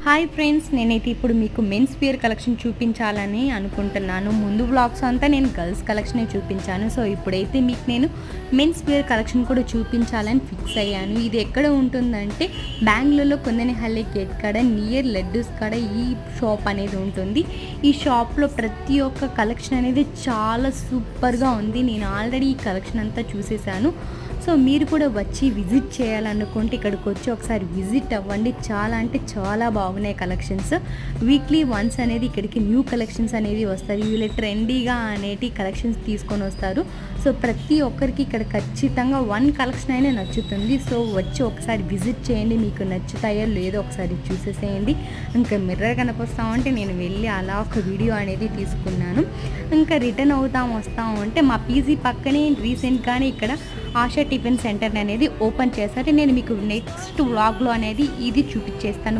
Hi friends, నేనైతే ఇప్పుడు మీకు మెన్స్ వేర్ కలెక్షన్ చూపించాలని అనుకుంటున్నాను. ముందు వ్లాగ్స్ అంతా నేను గర్ల్స్ కలెక్షనే చూపించాను. సో ఇప్పుడైతే మీకు నేను మెన్స్ వేర్ కలెక్షన్ కూడా చూపించాలని ఫిక్స్ అయ్యాను. ఇది ఎక్కడ ఉంటుందంటే బెంగళూరులో కొందనహల్లి గేట్ కాడ నియర్ లడ్డూస్ కాడ ఈ షాప్ అనేది ఉంటుంది. ఈ షాప్లో ప్రతి ఒక్క కలెక్షన్ అనేది చాలా సూపర్గా ఉంది. నేను ఆల్రెడీ ఈ కలెక్షన్ అంతా చూసేసాను. సో మీరు కూడా వచ్చి విజిట్ చేయాలనుకుంటే ఇక్కడికి వచ్చి ఒకసారి విజిట్ అవ్వండి. చాలా అంటే చాలా బాగున్నాయి కలెక్షన్స్. వీక్లీ వన్స్ అనేది ఇక్కడికి న్యూ కలెక్షన్స్ అనేది వస్తారు. వీళ్ళు ట్రెండీగా అనేటి కలెక్షన్స్ తీసుకొని వస్తారు. సో ప్రతి ఒక్కరికి ఇక్కడ ఖచ్చితంగా వన్ కలెక్షన్ అయినా నచ్చుతుంది. సో వచ్చి ఒకసారి విజిట్ చేయండి, మీకు నచ్చుతాయో లేదో ఒకసారి చూసేసేయండి. ఇంకా మిర్రర్ కనిపిస్తామంటే నేను వెళ్ళి అలా ఒక వీడియో అనేది తీసుకున్నాను. ఇంకా రిటర్న్ వస్తాము అంటే మా పీజీ పక్కనే రీసెంట్గానే ఇక్కడ ఆశా టిఫిన్ సెంటర్ అనేది ఓపెన్ చేశారు. నేను మీకు నెక్స్ట్ వ్లాగ్లో అనేది ఇది చూపించేస్తాను.